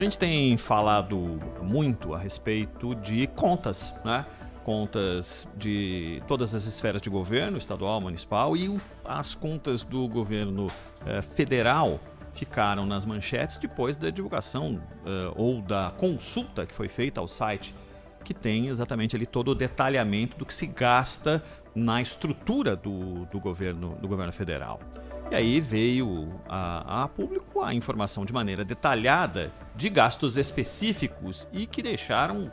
A gente tem falado muito a respeito de contas, né? Contas de todas as esferas de governo, estadual, municipal, e as contas do governo federal ficaram nas manchetes depois da divulgação ou da consulta que foi feita ao site, que tem exatamente ali todo o detalhamento do que se gasta na estrutura do governo federal. E aí veio a público a informação de maneira detalhada de gastos específicos e que deixaram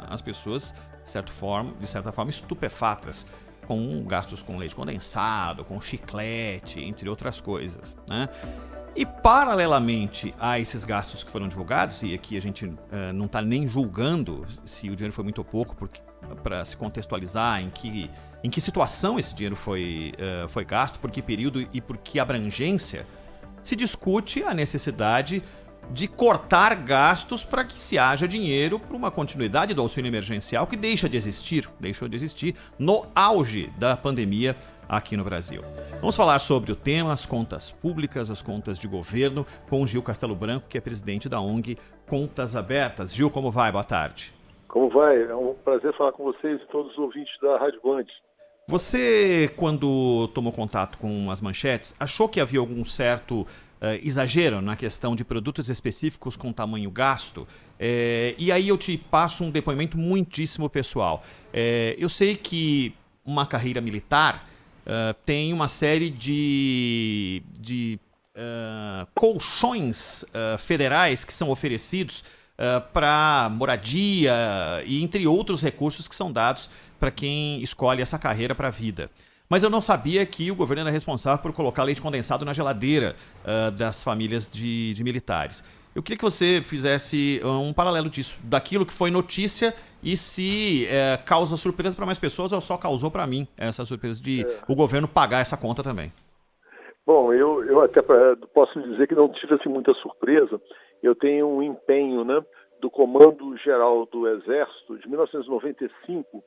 as pessoas, de certa forma, estupefatas, com gastos com leite condensado, com chiclete, entre outras coisas, né? E paralelamente a esses gastos que foram divulgados, e aqui a gente não está nem julgando se o dinheiro foi muito ou pouco, para se contextualizar em que situação esse dinheiro foi gasto, por que período e por que abrangência, se discute a necessidade de cortar gastos para que se haja dinheiro para uma continuidade do auxílio emergencial que deixou de existir no auge da pandemia aqui no Brasil. Vamos falar sobre o tema, as contas públicas, as contas de governo, com o Gil Castelo Branco, que é presidente da ONG Contas Abertas. Gil, como vai? Boa tarde. Como vai? É um prazer falar com vocês e todos os ouvintes da Rádio Band. Você, quando tomou contato com as manchetes, achou que havia algum certo exagero na questão de produtos específicos com tamanho gasto? E aí eu te passo um depoimento muitíssimo pessoal. Eu sei que uma carreira militar tem uma série de colchões federais que são oferecidos para moradia e entre outros recursos que são dados para quem escolhe essa carreira para a vida. Mas eu não sabia que o governo era responsável por colocar leite condensado na geladeira das famílias de militares. Eu queria que você fizesse um paralelo disso, daquilo que foi notícia e se causa surpresa para mais pessoas ou só causou para mim essa surpresa de o governo pagar essa conta também. Bom, eu até posso dizer que não tive assim, muita surpresa. Eu tenho um empenho, né, do Comando Geral do Exército de 1995,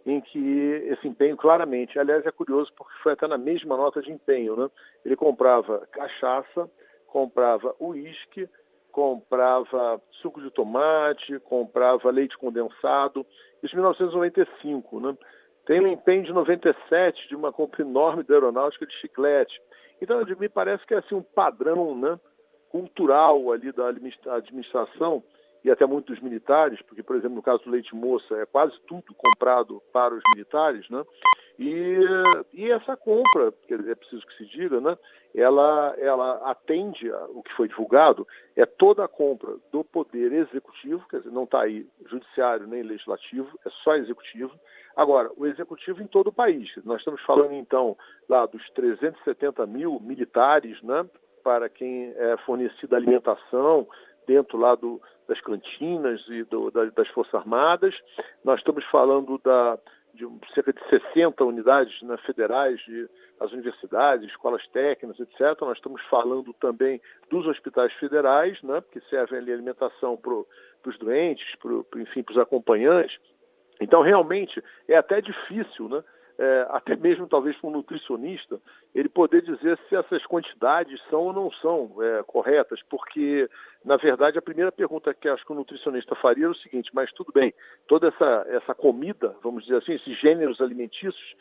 em que esse empenho claramente, aliás, é curioso porque foi até na mesma nota de empenho, né? Ele comprava cachaça, comprava uísque, comprava suco de tomate, comprava leite condensado, isso em 1995, né? Tem um empenho de 97 de uma compra enorme da aeronáutica de chiclete. Então, me parece que é assim, um padrão, né, cultural ali da administração e até muito dos militares, porque, por exemplo, no caso do leite moça, é quase tudo comprado para os militares, né? E essa compra, é preciso que se diga, né, ela atende o que foi divulgado, é toda a compra do poder executivo, quer dizer, não está aí judiciário nem legislativo, é só executivo. Agora, o executivo em todo o país. Nós estamos falando, então, lá dos 370 mil militares, né, para quem é fornecida alimentação dentro lá das cantinas e das Forças Armadas. Nós estamos falando de cerca de 60 unidades, né, federais, as universidades, escolas técnicas, etc. Nós estamos falando também dos hospitais federais, né, que servem ali alimentação para os doentes, enfim, para os acompanhantes. Então, realmente, é até difícil, né? Até mesmo talvez para um nutricionista, ele poder dizer se essas quantidades são ou não são corretas, porque, na verdade, a primeira pergunta que acho que o nutricionista faria é o seguinte: mas tudo bem, toda essa comida, vamos dizer assim, esses gêneros alimentícios,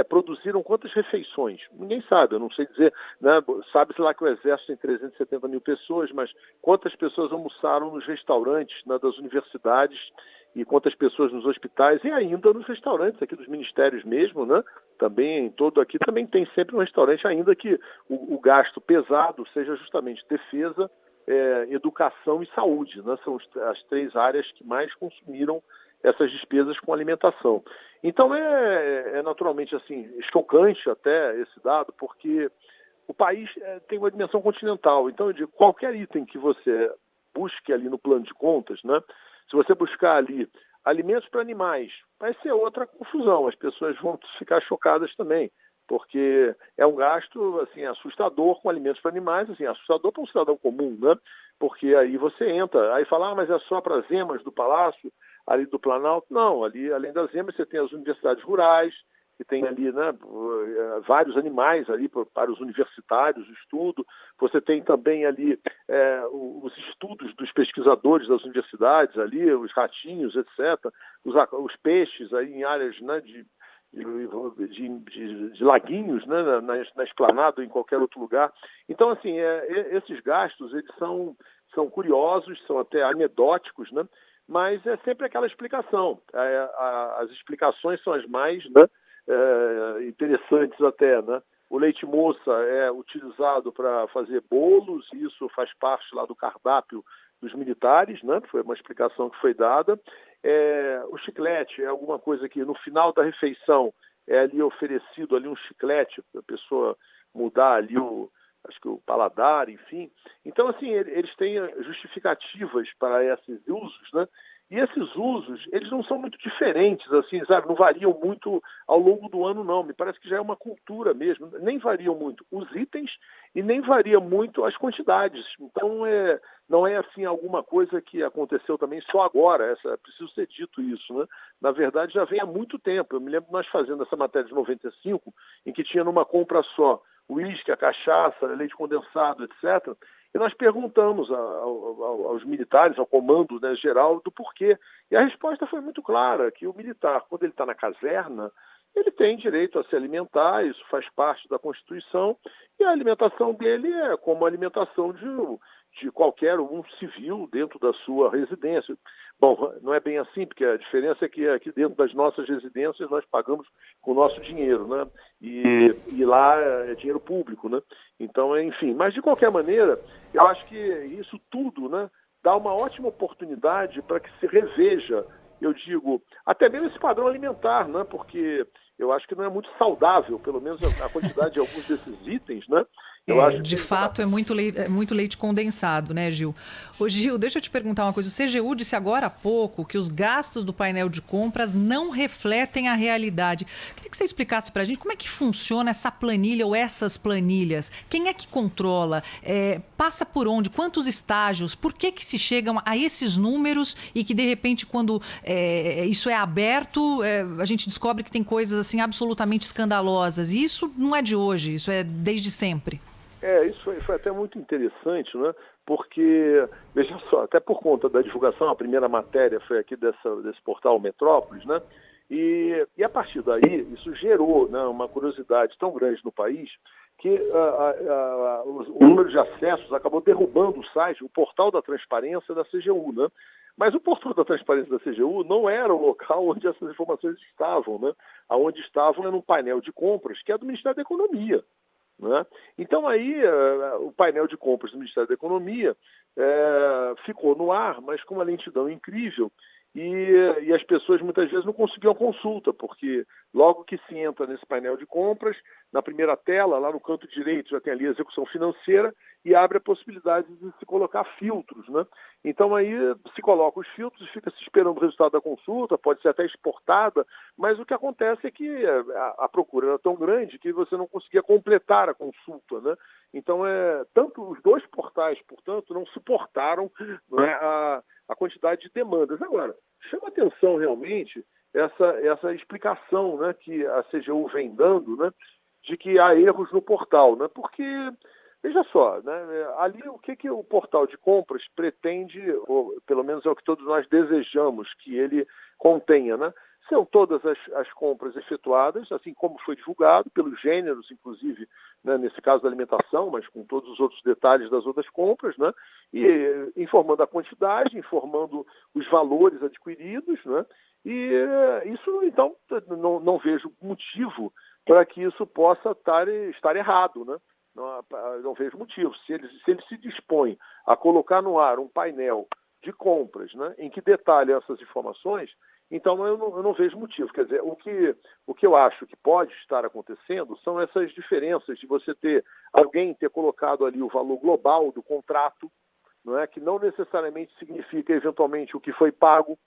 produziram quantas refeições? Ninguém sabe, eu não sei dizer, né? Sabe-se lá que o Exército tem 370 mil pessoas, mas quantas pessoas almoçaram nos restaurantes, né, das universidades, e quantas pessoas nos hospitais e ainda nos restaurantes aqui dos ministérios mesmo, né? Também todo aqui também tem sempre um restaurante, ainda que o gasto pesado seja justamente defesa, educação e saúde, né? São as três áreas que mais consumiram essas despesas com alimentação. Então é naturalmente assim chocante até esse dado, porque o país tem uma dimensão continental. Então eu digo, qualquer item que você busque ali no plano de contas, né? Se você buscar ali alimentos para animais, vai ser outra confusão. As pessoas vão ficar chocadas também, porque é um gasto assim, assustador com alimentos para animais, assim, assustador para um cidadão comum, né? Porque aí você entra, aí fala, mas é só para as emas do Palácio, ali do Planalto. Não, ali além das emas você tem as universidades rurais, que tem ali, né, vários animais ali para os universitários, o estudo. Você tem também ali os estudos dos pesquisadores das universidades ali, os ratinhos, etc., os peixes aí em áreas, né, de laguinhos, né, na esplanada ou em qualquer outro lugar. Então, assim, esses gastos, eles são curiosos, são até anedóticos, né, mas é sempre aquela explicação. As explicações são as mais, né, interessantes até, né? O leite moça é utilizado para fazer bolos, e isso faz parte lá do cardápio dos militares, né? Foi uma explicação que foi dada. O chiclete é alguma coisa que no final da refeição é ali oferecido ali um chiclete para a pessoa mudar ali acho que o paladar, enfim. Então, assim, eles têm justificativas para esses usos, né? E esses usos, eles não são muito diferentes, assim, sabe? Não variam muito ao longo do ano, não. Me parece que já é uma cultura mesmo. Nem variam muito os itens e nem varia muito as quantidades. Então, não é, assim, alguma coisa que aconteceu também só agora. Preciso ser dito isso, né? Na verdade, já vem há muito tempo. Eu me lembro de nós fazendo essa matéria de 95, em que tinha numa compra só o uísque, a cachaça, leite condensado, etc., e nós perguntamos aos militares, ao comando, né, geral, do porquê. E a resposta foi muito clara, que o militar, quando ele está na caserna, ele tem direito a se alimentar, isso faz parte da Constituição, e a alimentação dele é como a alimentação de qualquer um civil dentro da sua residência. Bom, não é bem assim, porque a diferença é que aqui dentro das nossas residências nós pagamos com o nosso dinheiro, né? E lá é dinheiro público, né? Então, enfim, mas de qualquer maneira, eu acho que isso tudo, né, dá uma ótima oportunidade para que se reveja, eu digo, até mesmo esse padrão alimentar, né? Porque eu acho que não é muito saudável, pelo menos a quantidade de alguns desses itens, né? Eu acho de que fato, é muito leite condensado, né, Gil? Ô, Gil, deixa eu te perguntar uma coisa. O CGU disse agora há pouco que os gastos do painel de compras não refletem a realidade. Queria que você explicasse para a gente como é que funciona essa planilha ou essas planilhas. Quem é que controla? Passa por onde? Quantos estágios? Por que se chegam a esses números e que, de repente, quando isso é aberto, a gente descobre que tem coisas assim absolutamente escandalosas. E isso não é de hoje, isso é desde sempre. Isso foi até muito interessante, né? Porque, veja só, até por conta da divulgação, a primeira matéria foi aqui desse portal Metrópolis, né? E a partir daí, isso gerou, né, uma curiosidade tão grande no país que o número de acessos acabou derrubando o site, o portal da transparência da CGU, né? Mas o portal da transparência da CGU não era o local onde essas informações estavam, né? Aonde estavam era num painel de compras que é do Ministério da Economia. Né? Então aí o painel de compras do Ministério da Economia ficou no ar, mas com uma lentidão incrível e as pessoas muitas vezes não conseguiam consulta, porque logo que se entra nesse painel de compras, na primeira tela, lá no canto direito, já tem ali a execução financeira e abre a possibilidade de se colocar filtros, né? Então aí se coloca os filtros e fica se esperando o resultado da consulta, pode ser até exportada, mas o que acontece é que a procura era tão grande que você não conseguia completar a consulta, né? Então tanto os dois portais, portanto, não suportaram, né, a quantidade de demandas. Agora, chama atenção realmente essa explicação, né, que a CGU vem dando, né, de que há erros no portal, né? Porque, veja só, né, ali o que o portal de compras pretende, ou pelo menos é o que todos nós desejamos que ele contenha, né? São todas as compras efetuadas, assim como foi divulgado, pelos gêneros, inclusive, né, nesse caso da alimentação, mas com todos os outros detalhes das outras compras, né, e informando a quantidade, informando os valores adquiridos, né, e isso, então, não vejo motivo para que isso possa estar errado, né? Não vejo motivo. Se ele se dispõe a colocar no ar um painel de compras, né, em que detalhe essas informações, então eu não vejo motivo. Quer dizer, o que eu acho que pode estar acontecendo são essas diferenças de você alguém ter colocado ali o valor global do contrato, não é, que não necessariamente significa eventualmente o que foi pago,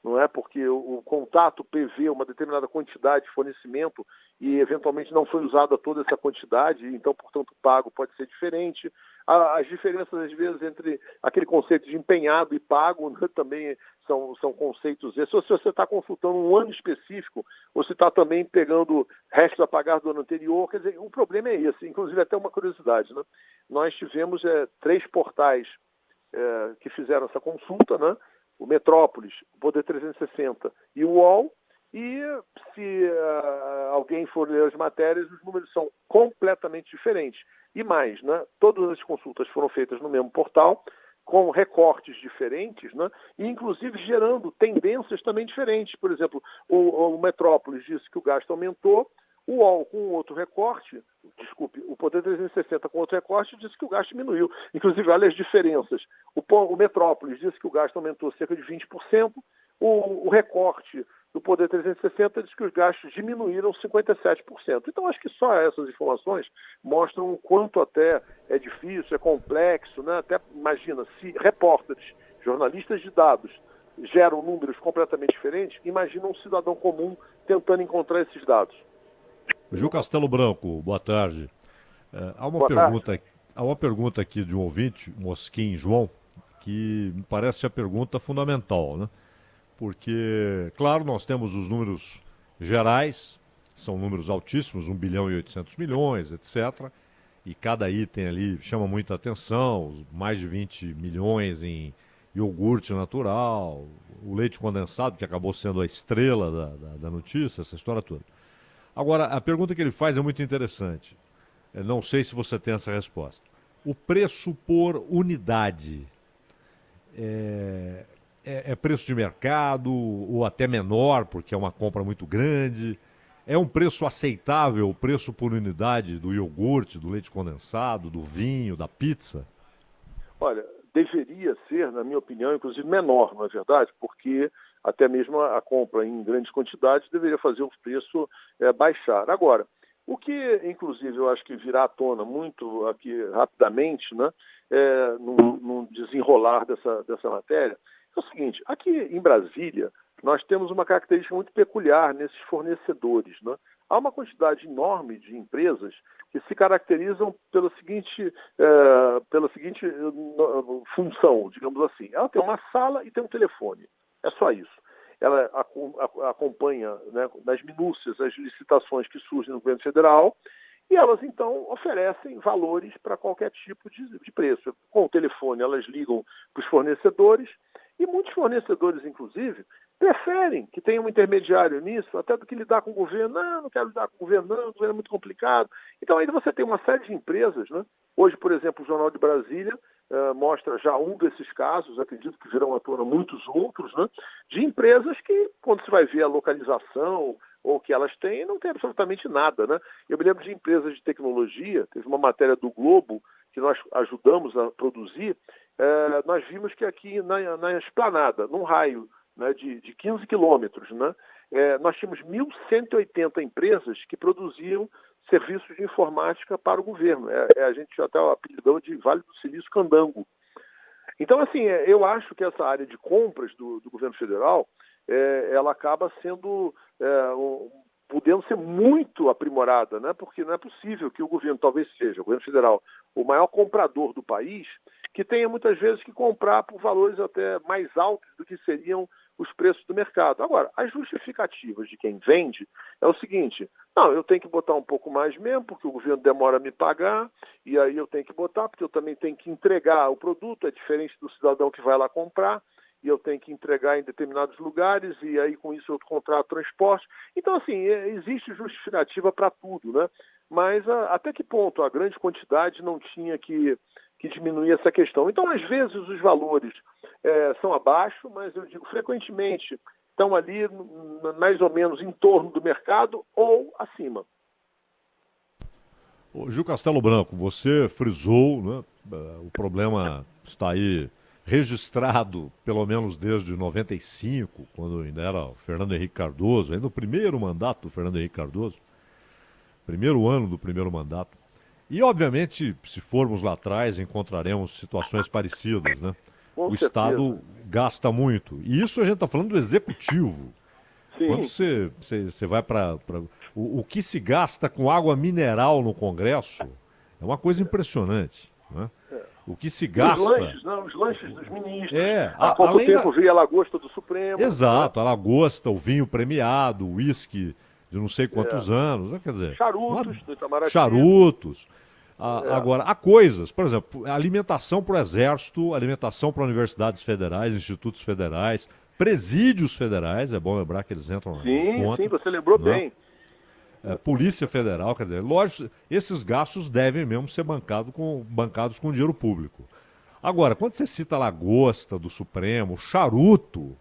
não é, porque o contrato prevê uma determinada quantidade de fornecimento e eventualmente não foi usada toda essa quantidade, então, portanto, o pago pode ser diferente. As diferenças, às vezes, entre aquele conceito de empenhado e pago, né, também são conceitos esses. Ou se você está consultando um ano específico, ou se está também pegando restos a pagar do ano anterior. Quer dizer, o problema é esse. Inclusive, até uma curiosidade, né? Nós tivemos 3 portais que fizeram essa consulta, né? O Metrópolis, o Poder 360 e o UOL. E se alguém for ler as matérias, os números são completamente diferentes. E mais, né? Todas as consultas foram feitas no mesmo portal, com recortes diferentes, né? E inclusive gerando tendências também diferentes. Por exemplo, o Metrópolis disse que o gasto aumentou, o UOL com outro recorte, o Poder 360 com outro recorte disse que o gasto diminuiu. Inclusive, olha as diferenças. O Metrópolis disse que o gasto aumentou cerca de 20%, o recorte do Poder 360 diz que os gastos diminuíram 57%. Então, acho que só essas informações mostram o quanto até é difícil, é complexo, né? Até imagina, se repórteres, jornalistas de dados geram números completamente diferentes, imagina um cidadão comum tentando encontrar esses dados. Gil Castelo Branco, boa tarde. Há uma pergunta aqui de um ouvinte, Mosquim João, que me parece a pergunta fundamental, né? Porque, claro, nós temos os números gerais, são números altíssimos, 1 bilhão e 800 milhões, etc. E cada item ali chama muita atenção, mais de 20 milhões em iogurte natural, o leite condensado, que acabou sendo a estrela da notícia, essa história toda. Agora, a pergunta que ele faz é muito interessante. Eu não sei se você tem essa resposta. O preço por unidade é preço de mercado ou até menor, porque é uma compra muito grande? É um preço aceitável, o preço por unidade do iogurte, do leite condensado, do vinho, da pizza? Olha, deveria ser, na minha opinião, inclusive menor, não é verdade? Porque até mesmo a compra em grandes quantidades deveria fazer o preço baixar. Agora, o que, inclusive, eu acho que virá à tona muito aqui rapidamente, né, no desenrolar dessa matéria, é o seguinte: aqui em Brasília, nós temos uma característica muito peculiar nesses fornecedores, né? Há uma quantidade enorme de empresas que se caracterizam pela seguinte função, digamos assim. Ela tem uma sala e tem um telefone. É só isso. Ela acompanha, né, nas minúcias as licitações que surgem no governo federal e elas, então, oferecem valores para qualquer tipo de preço. Com o telefone, elas ligam para os fornecedores e muitos fornecedores, inclusive, preferem que tenha um intermediário nisso, até do que lidar com o governo. Não quero lidar com o governo, não, o governo é muito complicado. Então, aí você tem uma série de empresas, né? Hoje, por exemplo, o Jornal de Brasília mostra já um desses casos, acredito que virão à tona muitos outros, né? De empresas que, quando se vai ver a localização ou que elas têm, não tem absolutamente nada, né? Eu me lembro de empresas de tecnologia, teve uma matéria do Globo que nós ajudamos a produzir, nós vimos que aqui na Esplanada, num raio, né, de 15 quilômetros, né, nós tínhamos 1.180 empresas que produziam serviços de informática para o governo. A gente até apelidou de Vale do Silício Candango. Então, assim, eu acho que essa área de compras do governo federal, ela acaba sendo, podendo ser muito aprimorada, né? Porque não é possível que o governo, talvez seja, o governo federal, o maior comprador do país, que tenha muitas vezes que comprar por valores até mais altos do que seriam os preços do mercado. Agora, as justificativas de quem vende é o seguinte: não, eu tenho que botar um pouco mais mesmo, porque o governo demora a me pagar, e aí eu tenho que botar, porque eu também tenho que entregar o produto, é diferente do cidadão que vai lá comprar, e eu tenho que entregar em determinados lugares, e aí com isso eu contrato transporte. Então, assim, existe justificativa para tudo, né? Mas até que ponto a grande quantidade não tinha que diminuir essa questão? Então, às vezes, os valores são abaixo, mas eu digo, frequentemente, estão ali mais ou menos em torno do mercado ou acima. Ô, Gil Castelo Branco, você frisou, né, o problema está aí registrado, pelo menos desde 95, quando ainda era o Fernando Henrique Cardoso, ainda o primeiro mandato do Fernando Henrique Cardoso, primeiro ano do primeiro mandato. E, obviamente, se formos lá atrás, encontraremos situações parecidas, né? O Estado gasta muito. E isso a gente está falando do executivo. Sim. Quando você vai para... O que se gasta com água mineral no Congresso é uma coisa impressionante. né? O que se gasta... Os lanches dos ministros. Há pouco tempo veio a lagosta do Supremo. Exato, a lagosta, o vinho premiado, o uísque de não sei quantos anos, quer dizer... Charutos do Itamaraty. Charutos. Agora, há coisas, por exemplo, alimentação para o Exército, alimentação para universidades federais, institutos federais, presídios federais, é bom lembrar que eles entram na conta. Sim, você lembrou bem. Polícia Federal, quer dizer, lógico, esses gastos devem mesmo ser bancados com dinheiro público. Agora, quando você cita a lagosta do Supremo, charuto,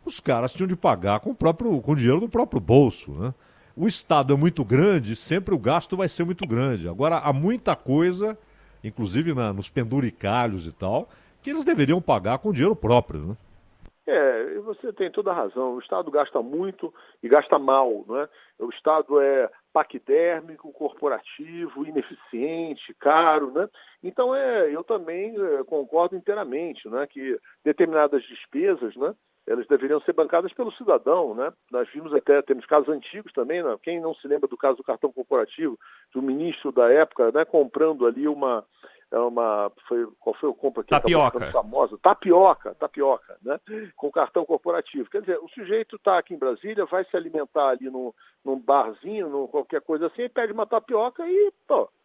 os caras tinham de pagar com o dinheiro do próprio bolso, né? O Estado é muito grande, sempre o gasto vai ser muito grande. Agora, há muita coisa, inclusive nos penduricalhos e tal, que eles deveriam pagar com dinheiro próprio, né? Você tem toda a razão. O Estado gasta muito e gasta mal, não é? O Estado é paquidérmico, corporativo, ineficiente, caro, né? Então, eu também concordo inteiramente, né, que determinadas despesas, né, elas deveriam ser bancadas pelo cidadão, né? Nós vimos temos casos antigos também, né? Quem não se lembra do caso do cartão corporativo, do ministro da época, né, comprando ali qual foi o compra que tapioca famosa? Tapioca, né? Com cartão corporativo. Quer dizer, o sujeito está aqui em Brasília, vai se alimentar ali num barzinho, qualquer coisa assim, e pede uma tapioca e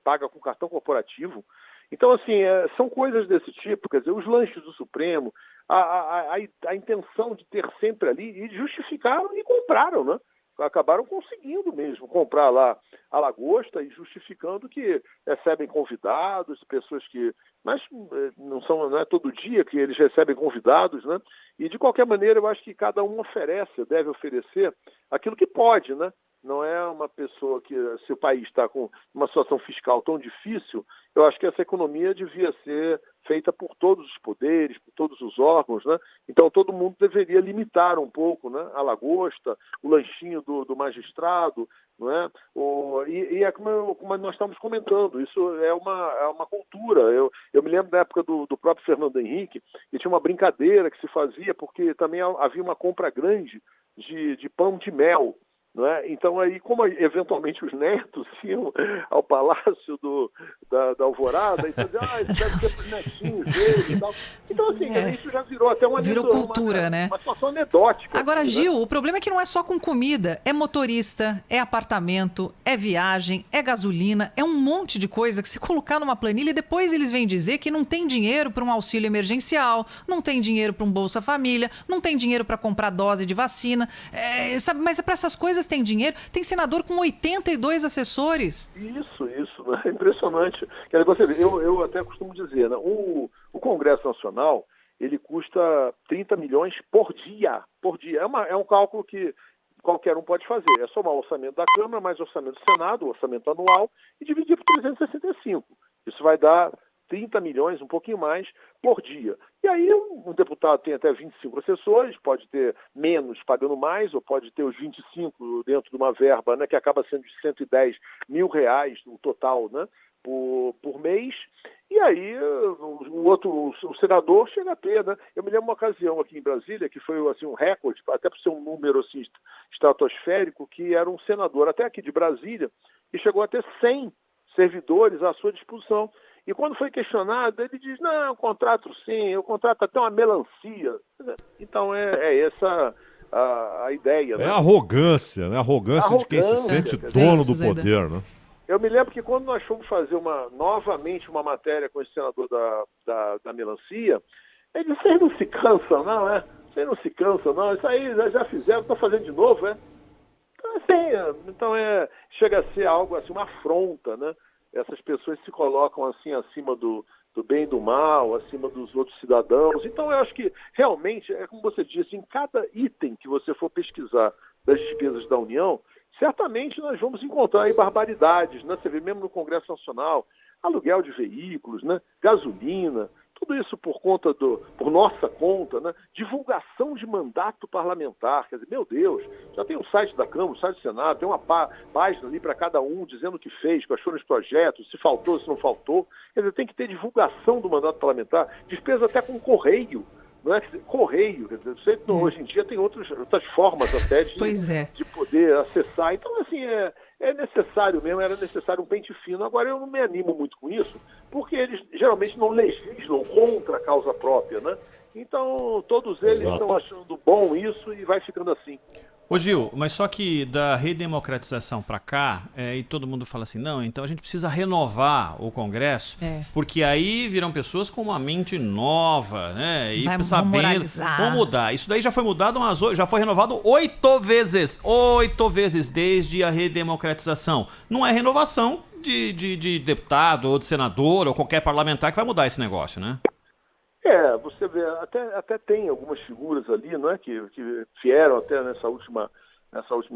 paga com cartão corporativo. Então, assim, são coisas desse tipo, quer dizer, os lanches do Supremo, a intenção de ter sempre ali, e justificaram e compraram, né? Acabaram conseguindo mesmo comprar lá a lagosta e justificando que recebem convidados, pessoas que... Mas não é todo dia que eles recebem convidados, né? E, de qualquer maneira, eu acho que cada um deve oferecer aquilo que pode, né? Não é uma pessoa que, se o país está com uma situação fiscal tão difícil, eu acho que essa economia devia ser feita por todos os poderes, por todos os órgãos, né? Então todo mundo deveria limitar um pouco, né, a lagosta, o lanchinho do magistrado, não é? É como nós estamos comentando, isso é uma cultura. Eu me lembro da época do próprio Fernando Henrique, e tinha uma brincadeira que se fazia, porque também havia uma compra grande de pão de mel. Não é? Então, aí, como eventualmente os netos iam ao Palácio da Alvorada, e diziam, isso deve ser para os netinhos dele e tal. Então, assim, isso já virou até uma cultura, né? Uma situação anedótica. Agora, assim, Gil, né? o problema é que não é só com comida, é motorista, é apartamento, é viagem, é gasolina, é um monte de coisa que se colocar numa planilha e depois eles vêm dizer que não tem dinheiro para um auxílio emergencial, não tem dinheiro para um Bolsa Família, não tem dinheiro para comprar dose de vacina, sabe? Mas para essas coisas tem dinheiro. Tem senador com 82 assessores. Isso, né? É impressionante. Quer dizer, eu até costumo dizer, né? O Congresso Nacional, ele custa 30 milhões por dia. É um cálculo que qualquer um pode fazer. É somar o orçamento da Câmara, mais o orçamento do Senado, o orçamento anual, e dividir por 365. Isso vai dar 30 milhões, um pouquinho mais, por dia. E aí um deputado tem até 25 assessores, pode ter menos pagando mais, ou pode ter os 25 dentro de uma verba, né, que acaba sendo de R$110 mil no total, né, por mês. E aí o senador chega a ter, né? Eu me lembro uma ocasião aqui em Brasília, que foi assim, um recorde, até por ser um número assim, estratosférico, que era um senador até aqui de Brasília, e chegou a ter 100 servidores à sua disposição. E quando foi questionado, ele diz, não, eu contrato sim, eu contrato até uma melancia. Então é essa a ideia. Né? É arrogância, né? Arrogância de quem se sente dono do poder, né? Eu me lembro que quando nós fomos fazer novamente uma matéria com esse senador da melancia, ele disse, vocês não se cansam, não, é? Vocês não se cansam, não? Isso aí já fizeram, estão fazendo de novo, é? Então, chega a ser algo assim, uma afronta, né? Essas pessoas se colocam assim acima do bem e do mal, acima dos outros cidadãos. Então, eu acho que, realmente, é como você disse, em cada item que você for pesquisar das despesas da União, certamente nós vamos encontrar aí barbaridades, né? Você vê mesmo no Congresso Nacional, aluguel de veículos, né? Gasolina, tudo isso por nossa conta, né? Divulgação de mandato parlamentar, quer dizer, meu Deus, já tem o site da Câmara, o site do Senado, tem uma página ali para cada um dizendo o que fez, quais foram os projetos, se faltou, se não faltou. Quer dizer, tem que ter divulgação do mandato parlamentar, despesa até com correio. Não é correio, quer dizer, hoje em dia tem outras formas até de poder acessar. Então, assim, é necessário mesmo, era necessário um pente fino. Agora eu não me animo muito com isso, porque eles geralmente não legislam contra a causa própria, né? Então todos eles estão achando bom isso e vai ficando assim. Ô Gil, mas só que da redemocratização para cá, e todo mundo fala assim, não, então a gente precisa renovar o Congresso, porque aí viram pessoas com uma mente nova, né? E sabendo, vão mudar. Isso daí já foi mudado, já foi renovado 8 vezes desde a redemocratização. Não é renovação de deputado ou de senador ou qualquer parlamentar que vai mudar esse negócio, né? Você vê, até tem algumas figuras ali, não é, que vieram até nessa última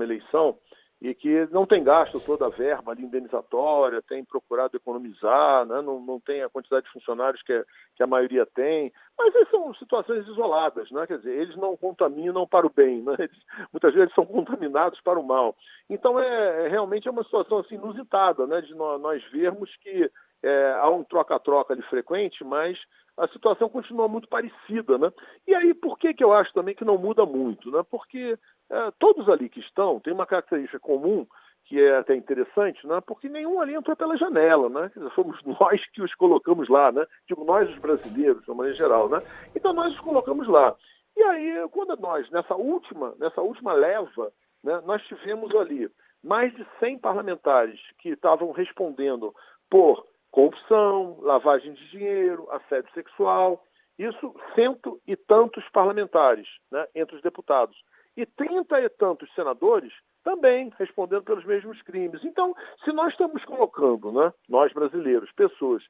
eleição e que não tem gasto toda a verba ali indenizatória, tem procurado economizar, né, não tem a quantidade de funcionários que a maioria tem, mas essas são situações isoladas, né, quer dizer, eles não contaminam para o bem, né, muitas vezes são contaminados para o mal. Então realmente é uma situação assim, inusitada, né, de nós vermos que há um troca-troca ali frequente, mas a situação continua muito parecida, né? E aí, por que eu acho também que não muda muito, né? Porque todos ali que estão têm uma característica comum, que é até interessante, né? Porque nenhum ali entrou pela janela, né? Quer dizer, fomos nós que os colocamos lá, né? Digo, nós os brasileiros, de uma maneira geral, né? Então nós os colocamos lá. E aí, quando nós, nessa última leva, né, nós tivemos ali mais de 100 parlamentares que estavam respondendo por corrupção, lavagem de dinheiro, assédio sexual, isso 100 e tantos parlamentares, né, entre os deputados. E 30 e tantos senadores também respondendo pelos mesmos crimes. Então, se nós estamos colocando, né, nós brasileiros, pessoas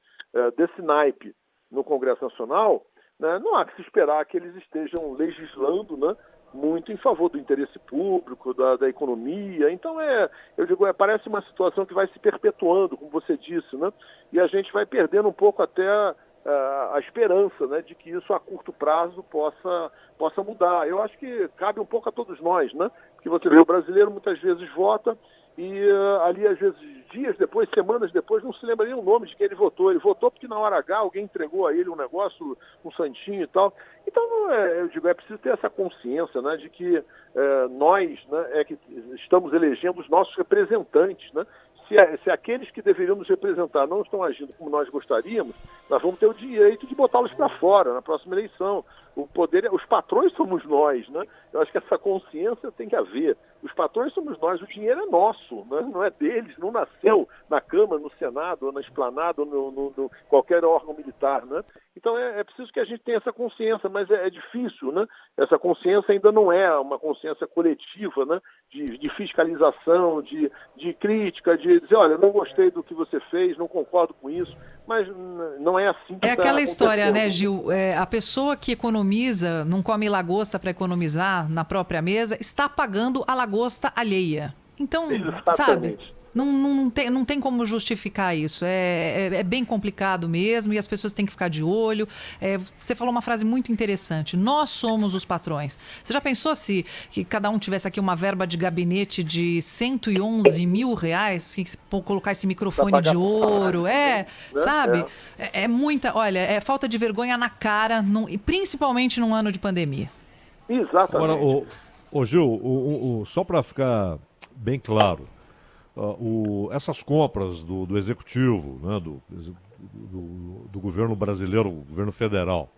desse naipe no Congresso Nacional, né, não há que se esperar que eles estejam legislando, né, muito em favor do interesse público, da economia. Então, eu digo, parece uma situação que vai se perpetuando, como você disse, né? E a gente vai perdendo um pouco até a esperança, né, de que isso a curto prazo possa mudar. Eu acho que cabe um pouco a todos nós, né? Porque você vê, o brasileiro muitas vezes vota e ali, às vezes, dias depois, semanas depois, não se lembra nem o nome de quem ele votou. Ele votou porque na hora H alguém entregou a ele um negócio, um santinho e tal. Então, eu digo, é preciso ter essa consciência, né, de que nós, né, que estamos elegendo os nossos representantes, né? Se aqueles que deveriam nos representar não estão agindo como nós gostaríamos, nós vamos ter o direito de botá-los para fora na próxima eleição. O poder, os patrões somos nós, né? Eu acho que essa consciência tem que haver. Os patrões somos nós, o dinheiro é nosso, né? Não é deles, não nasceu na Câmara, no Senado, ou na Esplanada, ou no qualquer órgão militar, né? Então é preciso que a gente tenha essa consciência, mas é difícil, né? Essa consciência ainda não é uma consciência coletiva, né? De fiscalização, de crítica, de dizer, olha, não gostei do que você fez, não concordo com isso, mas não é assim que é aquela história, né, Gil? A pessoa que economiza, não come lagosta para economizar na própria mesa, está pagando a lagosta alheia. Então, sabe, não tem como justificar isso. É bem complicado mesmo e as pessoas têm que ficar de olho. Você falou uma frase muito interessante. Nós somos os patrões. Você já pensou se que cada um tivesse aqui uma verba de gabinete de R$111 mil, colocar esse microfone de ouro? Sabe? É muita... Olha, é falta de vergonha na cara, principalmente num ano de pandemia. Exatamente. Agora, Gil, só para ficar bem claro, essas compras do Executivo, né, do governo brasileiro, governo federal,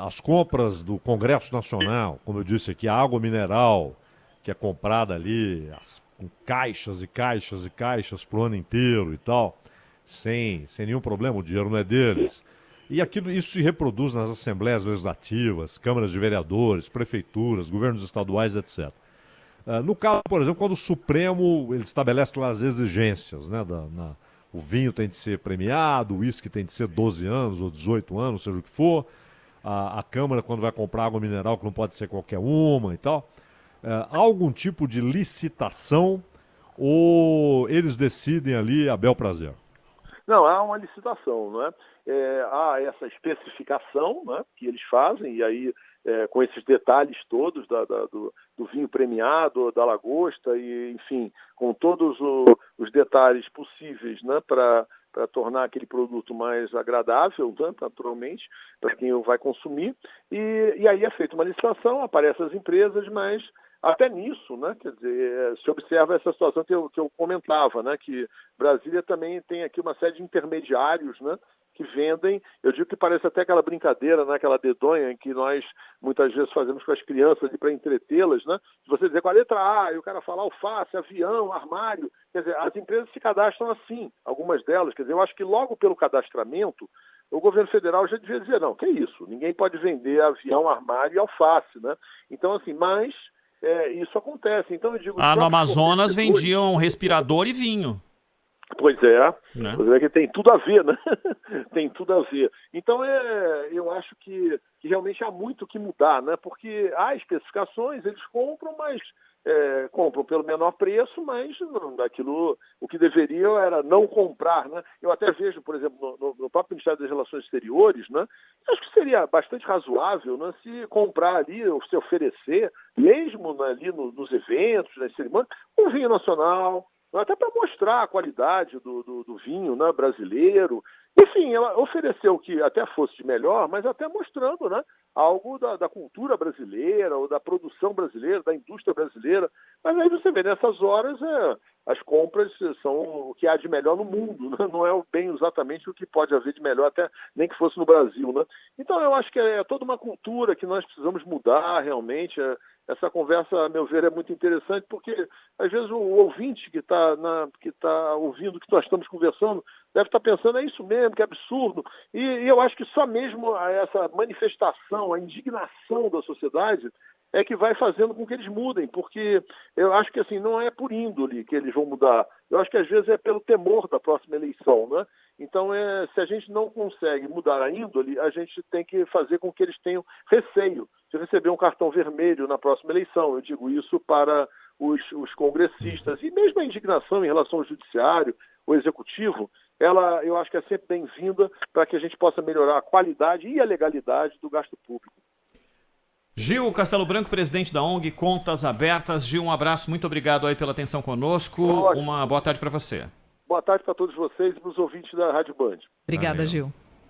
as compras do Congresso Nacional, como eu disse aqui, a água mineral, que é comprada ali com caixas e caixas e caixas para o ano inteiro e tal, sem nenhum problema, o dinheiro não é deles. E isso se reproduz nas assembleias legislativas, câmaras de vereadores, prefeituras, governos estaduais, etc. No caso, por exemplo, quando o Supremo ele estabelece lá as exigências, né, o vinho tem de ser premiado, o uísque tem de ser 12 anos ou 18 anos, seja o que for, a Câmara, quando vai comprar água mineral, que não pode ser qualquer uma e tal, há algum tipo de licitação ou eles decidem ali a bel prazer? Não, há uma licitação, não é? Há essa especificação, né, que eles fazem, e aí com esses detalhes todos do vinho premiado, da lagosta, e enfim, com todos os detalhes possíveis, né, para tornar aquele produto mais agradável, né, naturalmente, para quem o vai consumir. E aí é feita uma licitação, aparecem as empresas, mas até nisso, né? Quer dizer, se observa essa situação que eu comentava, né? Que Brasília também tem aqui uma série de intermediários, né? Que vendem, eu digo que parece até aquela brincadeira, né, aquela dedonha que nós muitas vezes fazemos com as crianças para entretê-las, né? Se você dizer com a letra A e o cara falar alface, avião, armário, quer dizer, as empresas se cadastram assim, algumas delas, quer dizer, eu acho que logo pelo cadastramento, o governo federal já devia dizer, não, que é isso, ninguém pode vender avião, armário e alface, né? Então, assim, mas isso acontece. Então, eu digo... No Amazonas vendiam respirador e vinho. Pois é, né? Pois é que tem tudo a ver, né? Tem tudo a ver. Então, eu acho que realmente há muito que mudar, né? Porque há especificações, eles compram, mas compram pelo menor preço, mas não, daquilo, o que deveriam era não comprar, né? Eu até vejo, por exemplo, no próprio Ministério das Relações Exteriores, né? Acho que seria bastante razoável, né, se comprar ali, ou se oferecer, mesmo, né, ali nos eventos, nas cerimônias, um vinho nacional, até para mostrar a qualidade do vinho, né, brasileiro. Enfim, ela ofereceu o que até fosse de melhor, mas até mostrando, né, algo da cultura brasileira, ou da produção brasileira, da indústria brasileira. Mas aí você vê, nessas horas, as compras são o que há de melhor no mundo, né? Não é bem exatamente o que pode haver de melhor, até nem que fosse no Brasil, né? Então, eu acho que é toda uma cultura que nós precisamos mudar, realmente. Essa conversa, a meu ver, é muito interessante, porque, às vezes, o ouvinte que está ouvindo o que nós estamos conversando deve estar pensando, é isso mesmo, que absurdo. E eu acho que só mesmo essa manifestação, a indignação da sociedade é que vai fazendo com que eles mudem, porque eu acho que assim, não é por índole que eles vão mudar. Eu acho que às vezes é pelo temor da próxima eleição, né? Então, se a gente não consegue mudar a índole, a gente tem que fazer com que eles tenham receio de receber um cartão vermelho na próxima eleição. Eu digo isso para os congressistas. E mesmo a indignação em relação ao judiciário, o executivo, eu acho que é sempre bem-vinda para que a gente possa melhorar a qualidade e a legalidade do gasto público. Gil Castelo Branco, presidente da ONG Contas Abertas. Gil, um abraço, muito obrigado aí pela atenção conosco. Uma boa tarde para você. Boa tarde para todos vocês e para os ouvintes da Rádio Band. Obrigada, Gil.